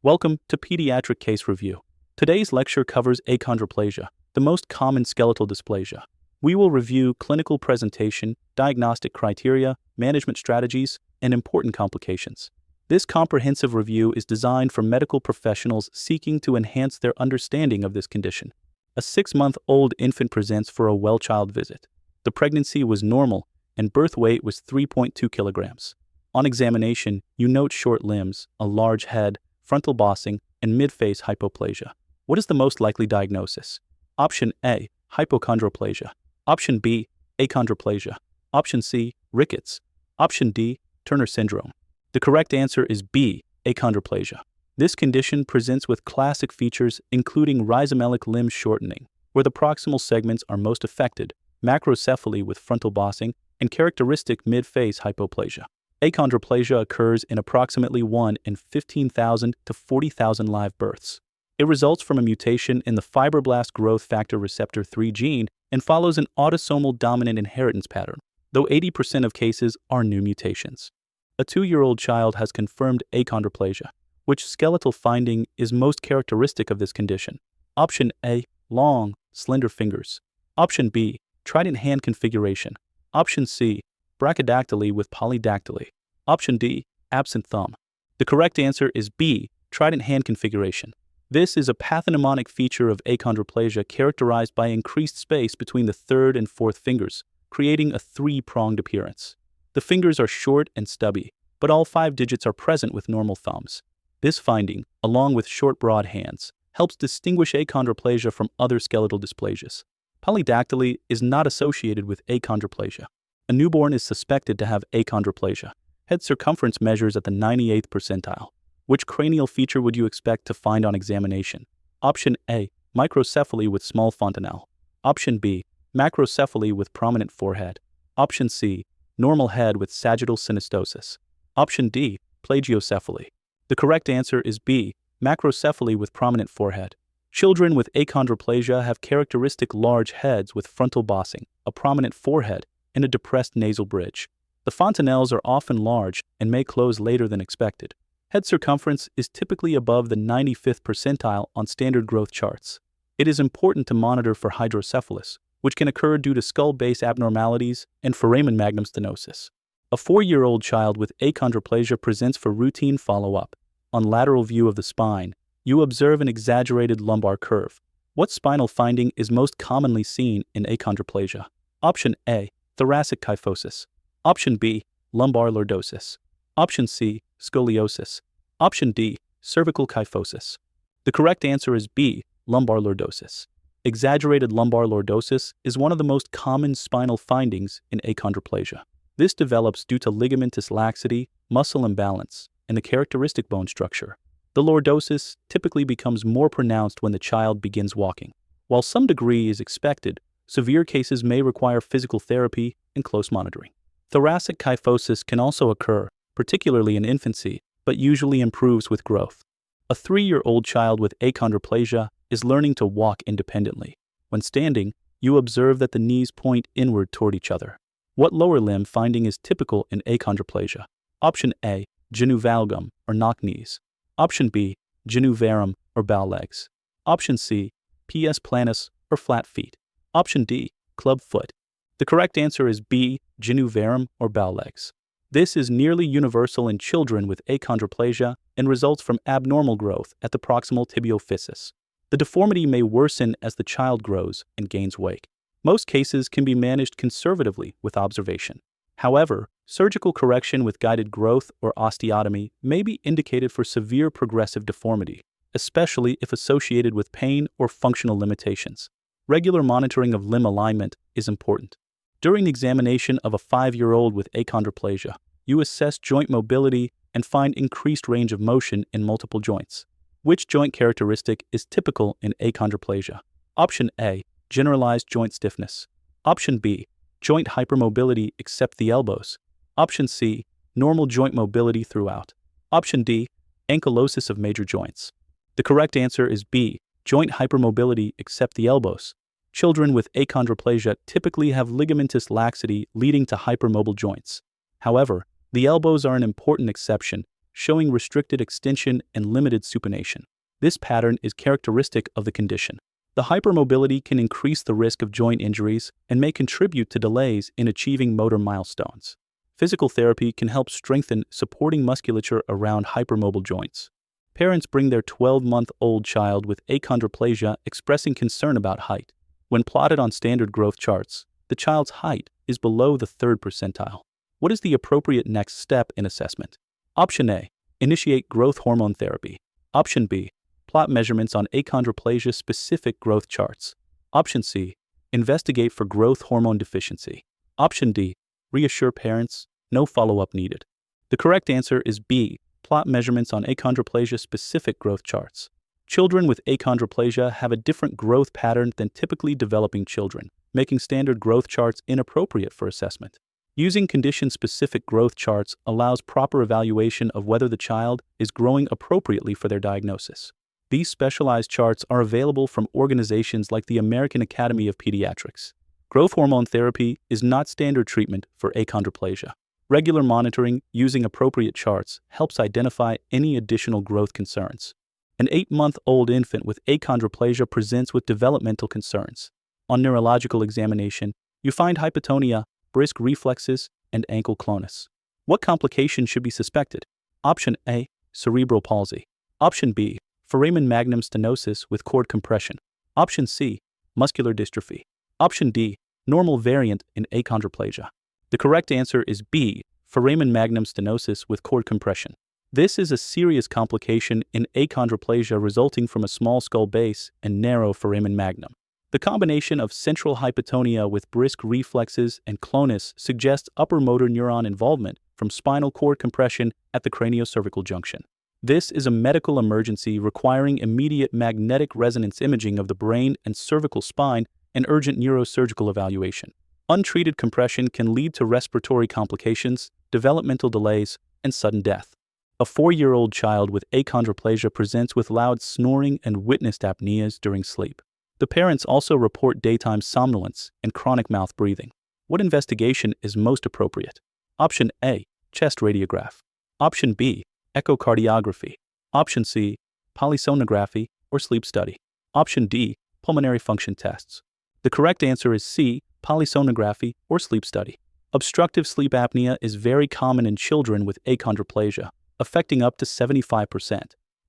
Welcome to Pediatric Case Review. Today's lecture covers achondroplasia, the most common skeletal dysplasia. We will review clinical presentation, diagnostic criteria, management strategies, and important complications. This comprehensive review is designed for medical professionals seeking to enhance their understanding of this condition. A 6-month-old infant presents for a well-child visit. The pregnancy was normal, and birth weight was 3.2 kilograms. On examination, you note short limbs, a large head, frontal bossing, and mid-face hypoplasia. What is the most likely diagnosis? Option A, hypochondroplasia. Option B, achondroplasia. Option C, rickets. Option D, Turner syndrome. The correct answer is B, achondroplasia. This condition presents with classic features including rhizomelic limb shortening, where the proximal segments are most affected, macrocephaly with frontal bossing, and characteristic mid-face hypoplasia. Achondroplasia occurs in approximately 1 in 15,000 to 40,000 live births. It results from a mutation in the fibroblast growth factor receptor 3 gene and follows an autosomal dominant inheritance pattern, though 80% of cases are new mutations. A 2-year-old child has confirmed achondroplasia. Which skeletal finding is most characteristic of this condition? Option A, long, slender fingers. Option B, trident hand configuration. Option C, brachydactyly with polydactyly. Option D, absent thumb. The correct answer is B, trident hand configuration. This is a pathognomonic feature of achondroplasia characterized by increased space between the third and fourth fingers, creating a 3-pronged appearance. The fingers are short and stubby, but all 5 digits are present with normal thumbs. This finding, along with short broad hands, helps distinguish achondroplasia from other skeletal dysplasias. Polydactyly is not associated with achondroplasia. A newborn is suspected to have achondroplasia. Head circumference measures at the 98th percentile. Which cranial feature would you expect to find on examination? Option A, microcephaly with small fontanelle. Option B, macrocephaly with prominent forehead. Option C, normal head with sagittal synostosis. Option D, plagiocephaly. The correct answer is B, macrocephaly with prominent forehead. Children with achondroplasia have characteristic large heads with frontal bossing, a prominent forehead, and a depressed nasal bridge. The fontanelles are often large and may close later than expected. Head circumference is typically above the 95th percentile on standard growth charts. It is important to monitor for hydrocephalus, which can occur due to skull base abnormalities and foramen magnum stenosis. A 4-year-old child with achondroplasia presents for routine follow-up. On lateral view of the spine, you observe an exaggerated lumbar curve. What spinal finding is most commonly seen in achondroplasia? Option A, thoracic kyphosis. Option B, lumbar lordosis. Option C, scoliosis. Option D, cervical kyphosis. The correct answer is B, lumbar lordosis. Exaggerated lumbar lordosis is one of the most common spinal findings in achondroplasia. This develops due to ligamentous laxity, muscle imbalance, and the characteristic bone structure. The lordosis typically becomes more pronounced when the child begins walking. While some degree is expected, severe cases may require physical therapy and close monitoring. Thoracic kyphosis can also occur, particularly in infancy, but usually improves with growth. A 3-year-old child with achondroplasia is learning to walk independently. When standing, you observe that the knees point inward toward each other. What lower limb finding is typical in achondroplasia? Option A, genu valgum or knock knees. Option B, genu varum or bow legs. Option C, ps planus or flat feet. Option D, club foot. The correct answer is B, genu varum or bow legs. This is nearly universal in children with achondroplasia and results from abnormal growth at the proximal tibial physis. The deformity may worsen as the child grows and gains weight. Most cases can be managed conservatively with observation. However, surgical correction with guided growth or osteotomy may be indicated for severe progressive deformity, especially if associated with pain or functional limitations. Regular monitoring of limb alignment is important. During the examination of a 5-year-old with achondroplasia, you assess joint mobility and find increased range of motion in multiple joints. Which joint characteristic is typical in achondroplasia? Option A, generalized joint stiffness. Option B, joint hypermobility except the elbows. Option C, normal joint mobility throughout. Option D, ankylosis of major joints. The correct answer is B, joint hypermobility except the elbows. Children with achondroplasia typically have ligamentous laxity leading to hypermobile joints. However, the elbows are an important exception showing restricted extension and limited supination. This pattern is characteristic of the condition. The hypermobility can increase the risk of joint injuries and may contribute to delays in achieving motor milestones. Physical therapy can help strengthen supporting musculature around hypermobile joints. Parents bring their 12-month-old child with achondroplasia expressing concern about height. When plotted on standard growth charts, the child's height is below the 3rd percentile. What is the appropriate next step in assessment? Option A. Initiate growth hormone therapy. Option B. Plot measurements on achondroplasia-specific growth charts. Option C. Investigate for growth hormone deficiency. Option D. Reassure parents, no follow-up needed. The correct answer is B. Plot measurements on achondroplasia-specific growth charts. Children with achondroplasia have a different growth pattern than typically developing children, making standard growth charts inappropriate for assessment. Using condition-specific growth charts allows proper evaluation of whether the child is growing appropriately for their diagnosis. These specialized charts are available from organizations like the American Academy of Pediatrics. Growth hormone therapy is not standard treatment for achondroplasia. Regular monitoring using appropriate charts helps identify any additional growth concerns. An 8-month-old infant with achondroplasia presents with developmental concerns. On neurological examination, you find hypotonia, brisk reflexes, and ankle clonus. What complication should be suspected? Option A. Cerebral palsy. Option B. Foramen magnum stenosis with cord compression. Option C. Muscular dystrophy. Option D. Normal variant in achondroplasia. The correct answer is B. Foramen magnum stenosis with cord compression. This is a serious complication in achondroplasia resulting from a small skull base and narrow foramen magnum. The combination of central hypotonia with brisk reflexes and clonus suggests upper motor neuron involvement from spinal cord compression at the craniocervical junction. This is a medical emergency requiring immediate magnetic resonance imaging of the brain and cervical spine and urgent neurosurgical evaluation. Untreated compression can lead to respiratory complications, developmental delays, and sudden death. A 4-year-old child with achondroplasia presents with loud snoring and witnessed apneas during sleep. The parents also report daytime somnolence and chronic mouth breathing. What investigation is most appropriate? Option A. Chest radiograph. Option B. Echocardiography. Option C. Polysomnography or sleep study. Option D. Pulmonary function tests. The correct answer is C. Polysomnography or sleep study. Obstructive sleep apnea is very common in children with achondroplasia, affecting up to 75%.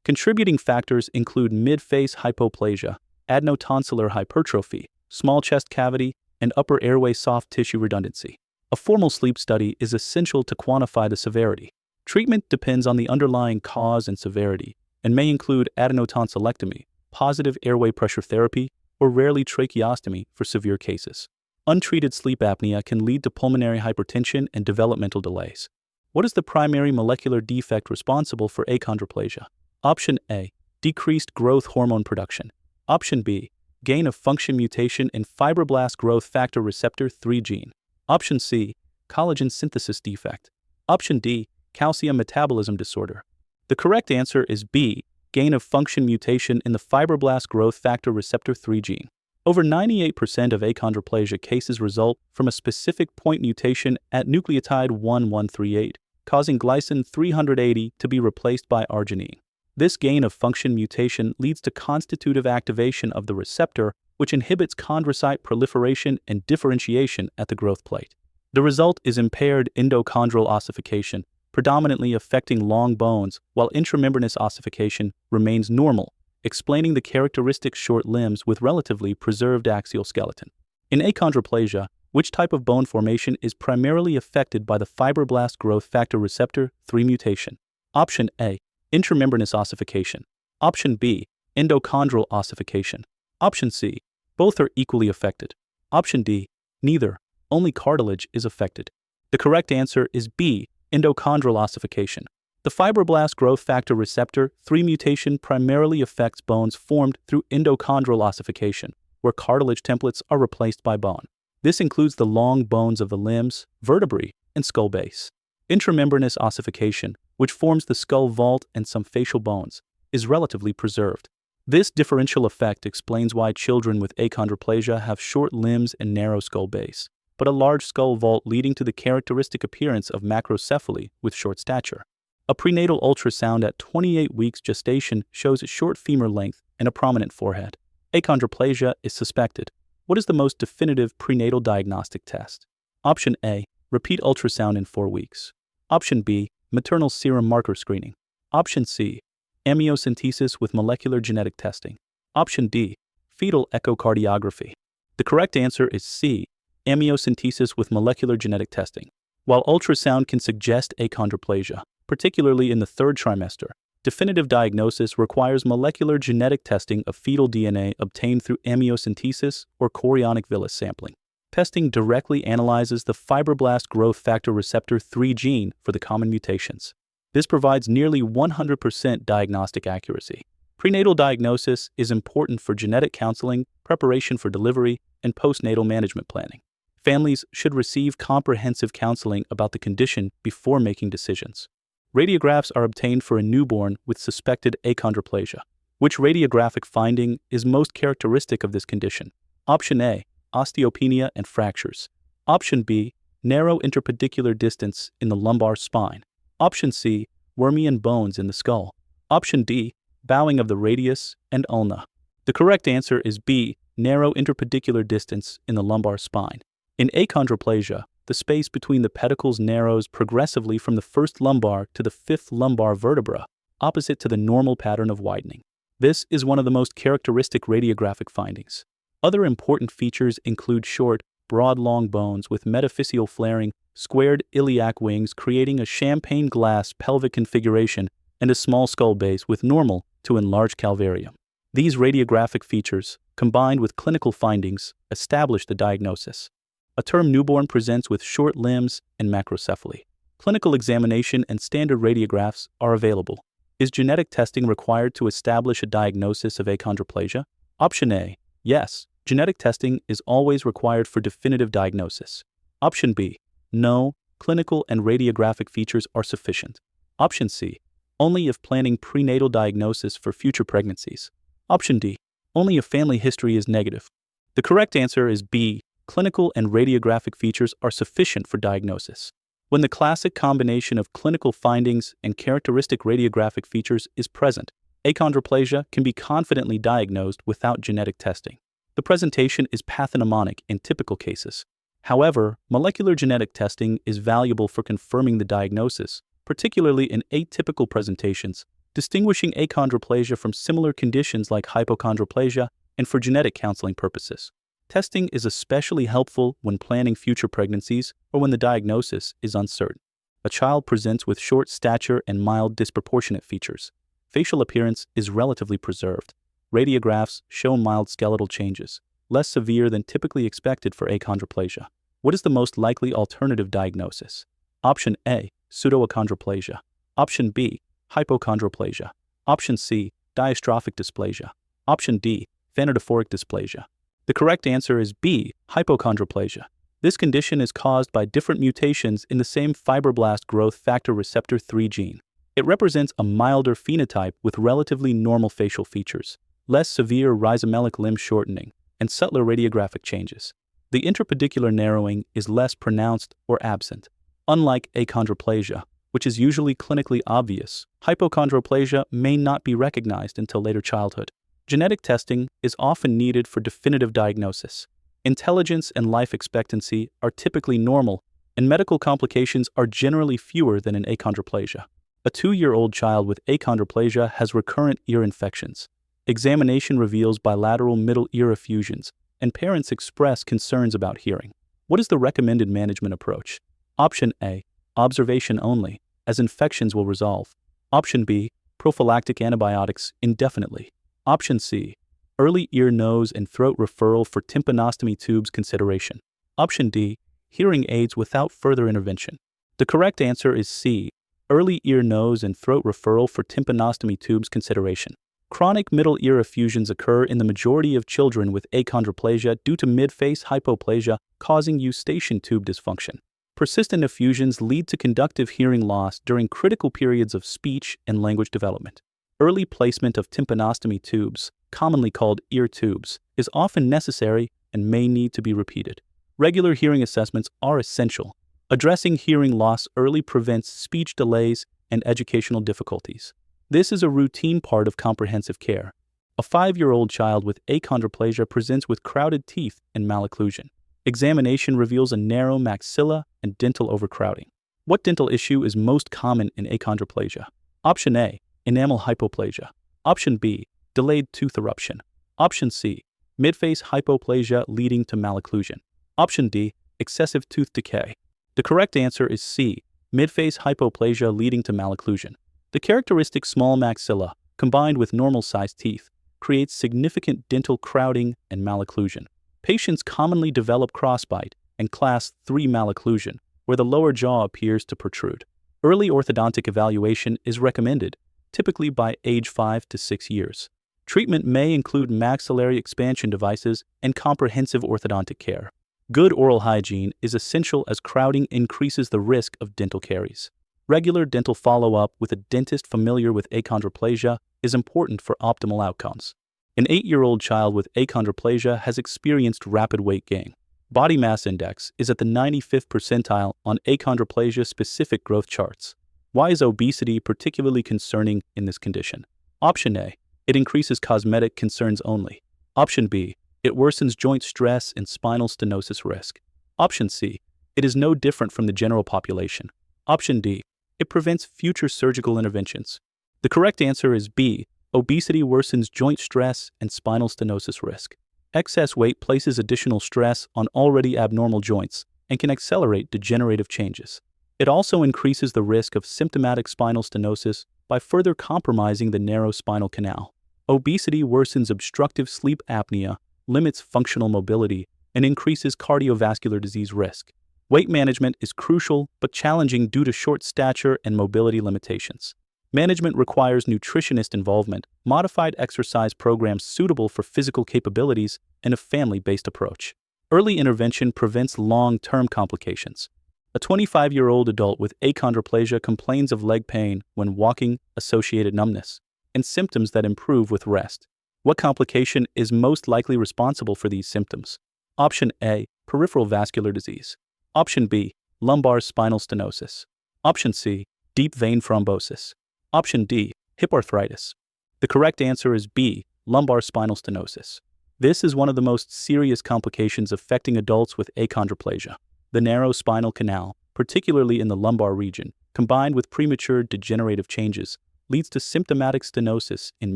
Contributing factors include mid-face hypoplasia, adenotonsillar hypertrophy, small chest cavity, and upper airway soft tissue redundancy. A formal sleep study is essential to quantify the severity. Treatment depends on the underlying cause and severity, and may include adenotonsillectomy, positive airway pressure therapy, or rarely tracheostomy for severe cases. Untreated sleep apnea can lead to pulmonary hypertension and developmental delays. What is the primary molecular defect responsible for achondroplasia? Option A. Decreased growth hormone production. Option B. Gain of function mutation in fibroblast growth factor receptor 3 gene. Option C. Collagen synthesis defect. Option D. Calcium metabolism disorder. The correct answer is B. Gain of function mutation in the fibroblast growth factor receptor 3 gene. Over 98% of achondroplasia cases result from a specific point mutation at nucleotide 1138, causing glycine 380 to be replaced by arginine. This gain of function mutation leads to constitutive activation of the receptor, which inhibits chondrocyte proliferation and differentiation at the growth plate. The result is impaired endochondral ossification, predominantly affecting long bones, while intramembranous ossification remains normal, explaining the characteristic short limbs with relatively preserved axial skeleton. In achondroplasia, which type of bone formation is primarily affected by the fibroblast growth factor receptor 3 mutation? Option A. Intramembranous ossification. Option B. Endochondral ossification. Option C. Both are equally affected. Option D. Neither. Only cartilage is affected. The correct answer is B. Endochondral ossification. The fibroblast growth factor receptor 3 mutation primarily affects bones formed through endochondral ossification, where cartilage templates are replaced by bone. This includes the long bones of the limbs, vertebrae, and skull base. Intramembranous ossification, which forms the skull vault and some facial bones, is relatively preserved. This differential effect explains why children with achondroplasia have short limbs and narrow skull base, but a large skull vault leading to the characteristic appearance of macrocephaly with short stature. A prenatal ultrasound at 28 weeks gestation shows a short femur length and a prominent forehead. Achondroplasia is suspected. What is the most definitive prenatal diagnostic test? Option A, repeat ultrasound in 4 weeks. Option B, maternal serum marker screening. Option C, amniocentesis with molecular genetic testing. Option D, fetal echocardiography. The correct answer is C, amniocentesis with molecular genetic testing. While ultrasound can suggest achondroplasia, particularly in the third trimester, definitive diagnosis requires molecular genetic testing of fetal DNA obtained through amniocentesis or chorionic villus sampling. Testing directly analyzes the fibroblast growth factor receptor 3 gene for the common mutations. This provides nearly 100% diagnostic accuracy. Prenatal diagnosis is important for genetic counseling, preparation for delivery, and postnatal management planning. Families should receive comprehensive counseling about the condition before making decisions. Radiographs are obtained for a newborn with suspected achondroplasia. Which radiographic finding is most characteristic of this condition? Option A, osteopenia and fractures. Option B, narrow interpedicular distance in the lumbar spine. Option C, Wormian bones in the skull. Option D, bowing of the radius and ulna. The correct answer is B, narrow interpedicular distance in the lumbar spine. In achondroplasia, the space between the pedicles narrows progressively from the first lumbar to the fifth lumbar vertebra, opposite to the normal pattern of widening. This is one of the most characteristic radiographic findings. Other important features include short, broad long bones with metaphyseal flaring, squared iliac wings creating a champagne glass pelvic configuration, and a small skull base with normal to enlarged calvarium. These radiographic features, combined with clinical findings, establish the diagnosis. A term newborn presents with short limbs and macrocephaly. Clinical examination and standard radiographs are available. Is genetic testing required to establish a diagnosis of achondroplasia? Option A, yes, genetic testing is always required for definitive diagnosis. Option B, no, clinical and radiographic features are sufficient. Option C, only if planning prenatal diagnosis for future pregnancies. Option D, only if family history is negative. The correct answer is B, clinical and radiographic features are sufficient for diagnosis. When the classic combination of clinical findings and characteristic radiographic features is present, achondroplasia can be confidently diagnosed without genetic testing. The presentation is pathognomonic in typical cases. However, molecular genetic testing is valuable for confirming the diagnosis, particularly in atypical presentations, distinguishing achondroplasia from similar conditions like hypochondroplasia and for genetic counseling purposes. Testing is especially helpful when planning future pregnancies or when the diagnosis is uncertain. A child presents with short stature and mild disproportionate features. Facial appearance is relatively preserved. Radiographs show mild skeletal changes, less severe than typically expected for achondroplasia. What is the most likely alternative diagnosis? Option A, pseudoachondroplasia. Option B, hypochondroplasia. Option C, diastrophic dysplasia. Option D, phenotyphoric dysplasia. The correct answer is B, hypochondroplasia. This condition is caused by different mutations in the same fibroblast growth factor receptor 3 gene. It represents a milder phenotype with relatively normal facial features, less severe rhizomelic limb shortening, and subtler radiographic changes. The interpedicular narrowing is less pronounced or absent. Unlike achondroplasia, which is usually clinically obvious, hypochondroplasia may not be recognized until later childhood. Genetic testing is often needed for definitive diagnosis. Intelligence and life expectancy are typically normal, and medical complications are generally fewer than in achondroplasia. A 2-year-old child with achondroplasia has recurrent ear infections. Examination reveals bilateral middle ear effusions, and parents express concerns about hearing. What is the recommended management approach? Option A, observation only, as infections will resolve. Option B, prophylactic antibiotics indefinitely. Option C, early ear, nose, and throat referral for tympanostomy tubes consideration. Option D, hearing aids without further intervention. The correct answer is C, early ear, nose, and throat referral for tympanostomy tubes consideration. Chronic middle ear effusions occur in the majority of children with achondroplasia due to midface hypoplasia causing eustachian tube dysfunction. Persistent effusions lead to conductive hearing loss during critical periods of speech and language development. Early placement of tympanostomy tubes, commonly called ear tubes, is often necessary and may need to be repeated. Regular hearing assessments are essential. Addressing hearing loss early prevents speech delays and educational difficulties. This is a routine part of comprehensive care. A 5-year-old child with achondroplasia presents with crowded teeth and malocclusion. Examination reveals a narrow maxilla and dental overcrowding. What dental issue is most common in achondroplasia? Option A, enamel hypoplasia. Option B, delayed tooth eruption. Option C, midface hypoplasia leading to malocclusion. Option D, excessive tooth decay. The correct answer is C, midface hypoplasia leading to malocclusion. The characteristic small maxilla, combined with normal-sized teeth, creates significant dental crowding and malocclusion. Patients commonly develop crossbite and class 3 malocclusion, where the lower jaw appears to protrude. Early orthodontic evaluation is recommended, typically by age 5 to 6 years. Treatment may include maxillary expansion devices and comprehensive orthodontic care. Good oral hygiene is essential as crowding increases the risk of dental caries. Regular dental follow-up with a dentist familiar with achondroplasia is important for optimal outcomes. An 8-year-old child with achondroplasia has experienced rapid weight gain. Body mass index is at the 95th percentile on achondroplasia-specific growth charts. Why is obesity particularly concerning in this condition? Option A, it increases cosmetic concerns only. Option B, it worsens joint stress and spinal stenosis risk. Option C, it is no different from the general population. Option D, it prevents future surgical interventions. The correct answer is B, obesity worsens joint stress and spinal stenosis risk. Excess weight places additional stress on already abnormal joints and can accelerate degenerative changes. It also increases the risk of symptomatic spinal stenosis by further compromising the narrow spinal canal. Obesity worsens obstructive sleep apnea, limits functional mobility, and increases cardiovascular disease risk. Weight management is crucial but challenging due to short stature and mobility limitations. Management requires nutritionist involvement, modified exercise programs suitable for physical capabilities, and a family-based approach. Early intervention prevents long-term complications. A 25-year-old adult with achondroplasia complains of leg pain when walking, associated numbness, and symptoms that improve with rest. What complication is most likely responsible for these symptoms? Option A, peripheral vascular disease. Option B, lumbar spinal stenosis. Option C, deep vein thrombosis. Option D, hip arthritis. The correct answer is B, lumbar spinal stenosis. This is one of the most serious complications affecting adults with achondroplasia. The narrow spinal canal, particularly in the lumbar region, combined with premature degenerative changes, leads to symptomatic stenosis in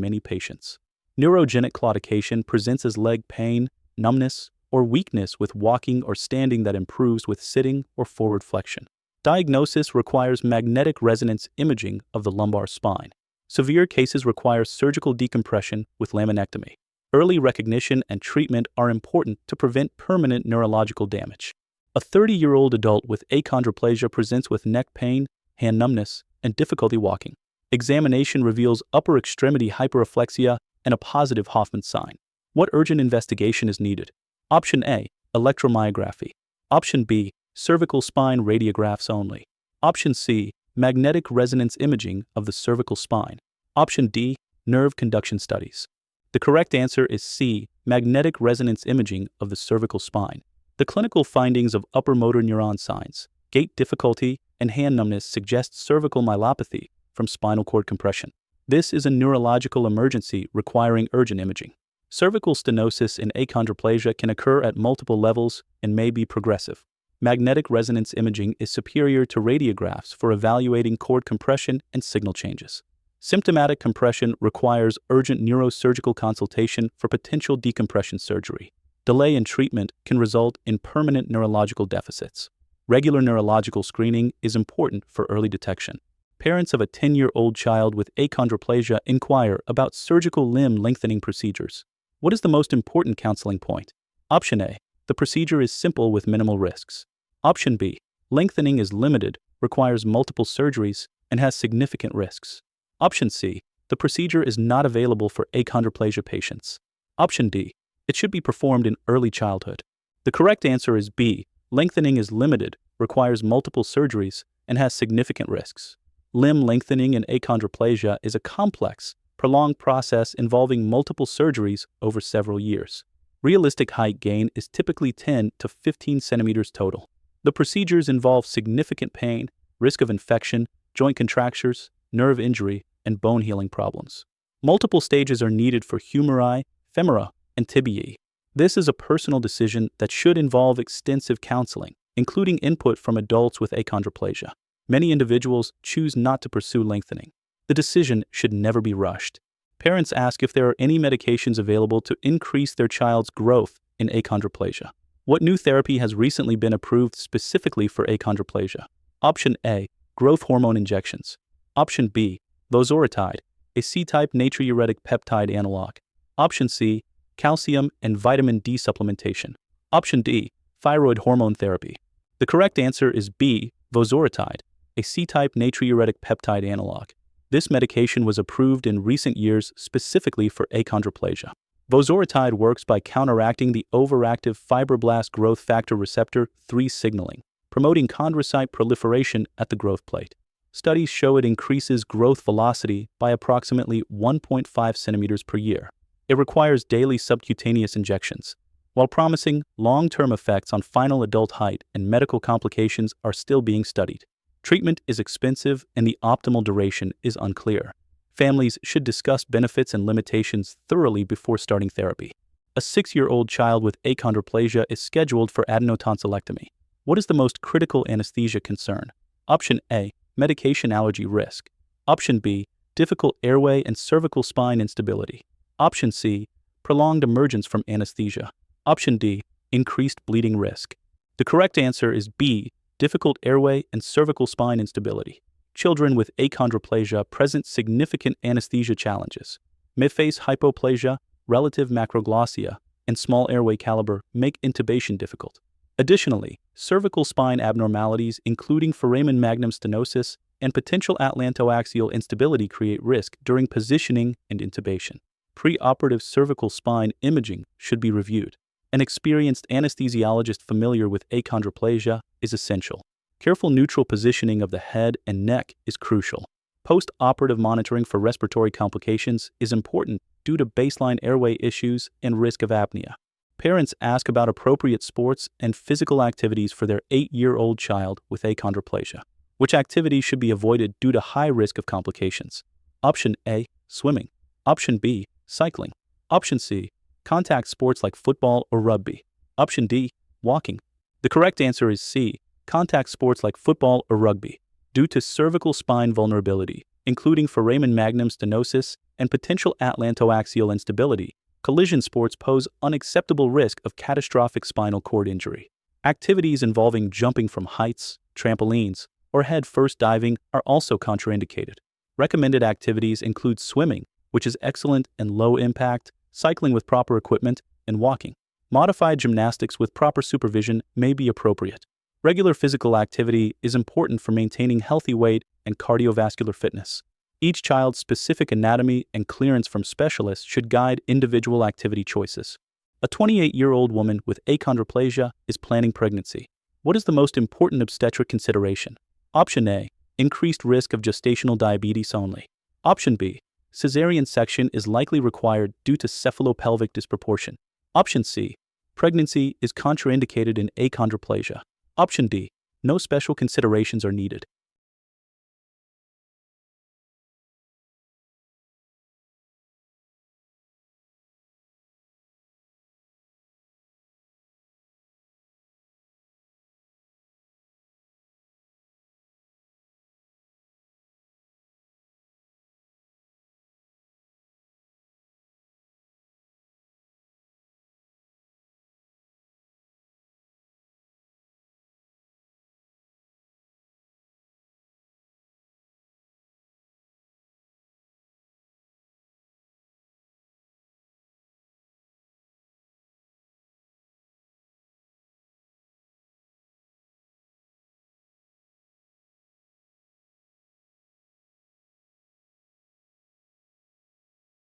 many patients. Neurogenic claudication presents as leg pain, numbness, or weakness with walking or standing that improves with sitting or forward flexion. Diagnosis requires magnetic resonance imaging of the lumbar spine. Severe cases require surgical decompression with laminectomy. Early recognition and treatment are important to prevent permanent neurological damage. A 30-year-old adult with achondroplasia presents with neck pain, hand numbness, and difficulty walking. Examination reveals upper extremity hyperreflexia and a positive Hoffman sign. What urgent investigation is needed? Option A, electromyography. Option B, cervical spine radiographs only. Option C, magnetic resonance imaging of the cervical spine. Option D, nerve conduction studies. The correct answer is C, magnetic resonance imaging of the cervical spine. The clinical findings of upper motor neuron signs, gait difficulty, and hand numbness suggest cervical myelopathy from spinal cord compression. This is a neurological emergency requiring urgent imaging. Cervical stenosis in achondroplasia can occur at multiple levels and may be progressive. Magnetic resonance imaging is superior to radiographs for evaluating cord compression and signal changes. Symptomatic compression requires urgent neurosurgical consultation for potential decompression surgery. Delay in treatment can result in permanent neurological deficits. Regular neurological screening is important for early detection. Parents of a 10-year-old child with achondroplasia inquire about surgical limb lengthening procedures. What is the most important counseling point? Option A, the procedure is simple with minimal risks. Option B, lengthening is limited, requires multiple surgeries, and has significant risks. Option C, the procedure is not available for achondroplasia patients. Option D, it should be performed in early childhood. The correct answer is B, lengthening is limited, requires multiple surgeries, and has significant risks. Limb lengthening in achondroplasia is a complex, prolonged process involving multiple surgeries over several years. Realistic height gain is typically 10 to 15 centimeters total. The procedures involve significant pain, risk of infection, joint contractures, nerve injury, and bone healing problems. Multiple stages are needed for humeri, femora, and tibiae. This is a personal decision that should involve extensive counseling, including input from adults with achondroplasia. Many individuals choose not to pursue lengthening. The decision should never be rushed. Parents ask if there are any medications available to increase their child's growth in achondroplasia. What new therapy has recently been approved specifically for achondroplasia? Option A, growth hormone injections. Option B, vosoritide, a C-type natriuretic peptide analog. Option C, calcium and vitamin D supplementation. Option D, thyroid hormone therapy. The correct answer is B, vosoritide, a C-type natriuretic peptide analog. This medication was approved in recent years specifically for achondroplasia. Vosoritide works by counteracting the overactive fibroblast growth factor receptor 3 signaling, promoting chondrocyte proliferation at the growth plate. Studies show it increases growth velocity by approximately 1.5 centimeters per year. It requires daily subcutaneous injections. While promising, long-term effects on final adult height and medical complications are still being studied. Treatment is expensive and the optimal duration is unclear. Families should discuss benefits and limitations thoroughly before starting therapy. A 6-year-old child with achondroplasia is scheduled for adenotonsillectomy. What is the most critical anesthesia concern? Option A, medication allergy risk. Option B, difficult airway and cervical spine instability. Option C, prolonged emergence from anesthesia. Option D, increased bleeding risk. The correct answer is B, difficult airway and cervical spine instability. Children with achondroplasia present significant anesthesia challenges. Midface hypoplasia, relative macroglossia, and small airway caliber make intubation difficult. Additionally, cervical spine abnormalities including foramen magnum stenosis and potential atlantoaxial instability create risk during positioning and intubation. Preoperative cervical spine imaging should be reviewed. An experienced anesthesiologist familiar with achondroplasia is essential. Careful neutral positioning of the head and neck is crucial. Post-operative monitoring for respiratory complications is important due to baseline airway issues and risk of apnea. Parents ask about appropriate sports and physical activities for their 8-year-old child with achondroplasia. Which activities should be avoided due to high risk of complications? Option A, swimming. Option B, cycling. Option C, contact sports like football or rugby. Option D, walking. The correct answer is C, contact sports like football or rugby. Due to cervical spine vulnerability, including foramen magnum stenosis and potential atlantoaxial instability, collision sports pose unacceptable risk of catastrophic spinal cord injury. Activities involving jumping from heights, trampolines, or head-first diving are also contraindicated. Recommended activities include swimming, which is excellent and low impact, cycling with proper equipment, and walking. Modified gymnastics with proper supervision may be appropriate. Regular physical activity is important for maintaining healthy weight and cardiovascular fitness. Each child's specific anatomy and clearance from specialists should guide individual activity choices. A 28-year-old woman with achondroplasia is planning pregnancy. What is the most important obstetric consideration? Option A, increased risk of gestational diabetes only. Option B, cesarean section is likely required due to cephalopelvic disproportion. Option C, pregnancy is contraindicated in achondroplasia. Option D, no special considerations are needed.